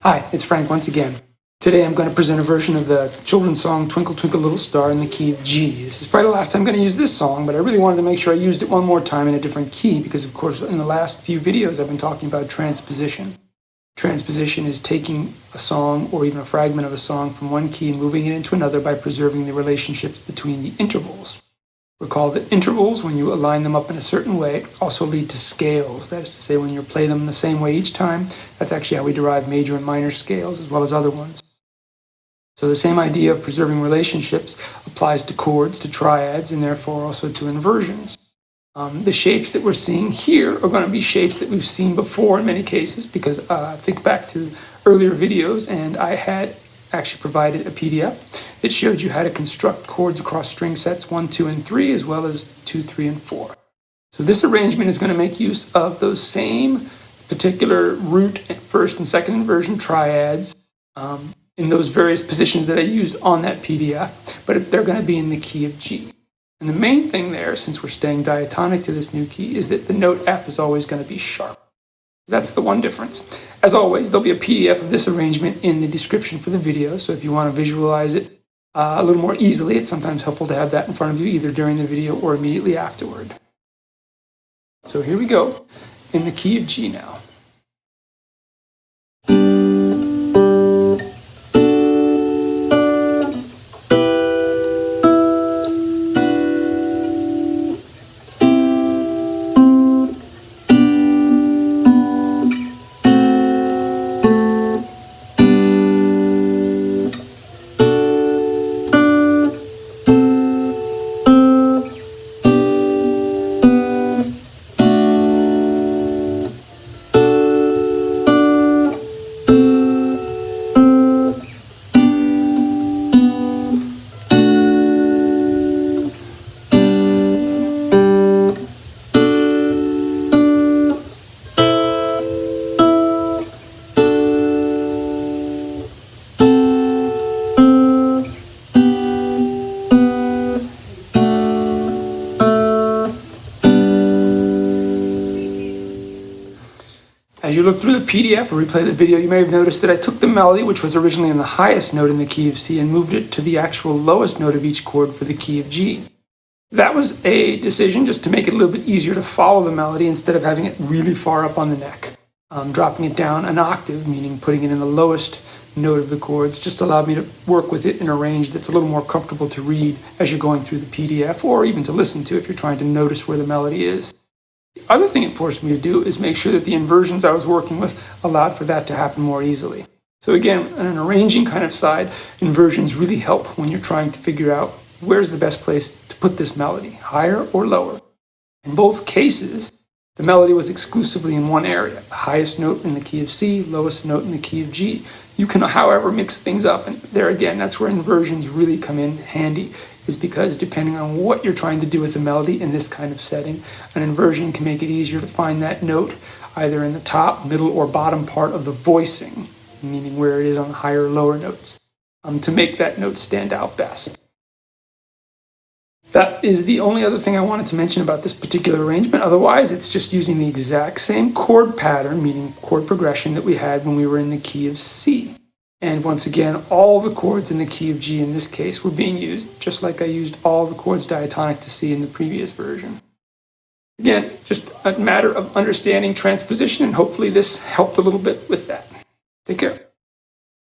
Hi, it's Frank once again. Today I'm going to present a version of the children's song Twinkle Twinkle Little Star in the key of G. This is probably the last time I'm going to use this song, but I really wanted to make sure I used it one more time in a different key because, of course, in the last few videos I've been talking about transposition. Transposition is taking a song or even a fragment of a song from one key and moving it into another by preserving the relationships between the intervals. Recall that intervals, when you align them up in a certain way, also lead to scales. That is to say, when you play them the same way each time, that's actually how we derive major and minor scales as well as other ones. So the same idea of preserving relationships applies to chords, to triads, and therefore also to inversions. The shapes that we're seeing here are going to be shapes that we've seen before in many cases because think back to earlier videos and I had actually provided a PDF that showed you how to construct chords across string sets 1, 2, and 3 as well as 2, 3, and 4. So this arrangement is going to make use of those same particular root, first and second inversion triads in those various positions that I used on that PDF, but they're going to be in the key of G. And the main thing there, since we're staying diatonic to this new key, is that the note F is always going to be sharp. That's the one difference. As always, there'll be a PDF of this arrangement in the description for the video, so if you want to visualize it a little more easily, it's sometimes helpful to have that in front of you either during the video or immediately afterward. So here we go, in the key of G now. As you look through the PDF or replay the video, you may have noticed that I took the melody, which was originally in the highest note in the key of C, and moved it to the actual lowest note of each chord for the key of G. That was a decision just to make it a little bit easier to follow the melody instead of having it really far up on the neck. Dropping it down an octave, meaning putting it in the lowest note of the chords, just allowed me to work with it in a range that's a little more comfortable to read as you're going through the PDF, or even to listen to if you're trying to notice where the melody is. The other thing it forced me to do is make sure that the inversions I was working with allowed for that to happen more easily. So again, on an arranging kind of side, inversions really help when you're trying to figure out where's the best place to put this melody, higher or lower. In both cases, the melody was exclusively in one area, the highest note in the key of C, lowest note in the key of G. You can, however, mix things up, and there again, that's where inversions really come in handy, is because depending on what you're trying to do with the melody in this kind of setting, an inversion can make it easier to find that note either in the top, middle, or bottom part of the voicing, meaning where it is on the higher or lower notes, to make that note stand out best. That is the only other thing I wanted to mention about this particular arrangement. Otherwise, it's just using the exact same chord pattern, meaning chord progression, that we had when we were in the key of C. And once again, all the chords in the key of G in this case were being used, just like I used all the chords diatonic to C in the previous version. Again, just a matter of understanding transposition, and hopefully this helped a little bit with that. Take care.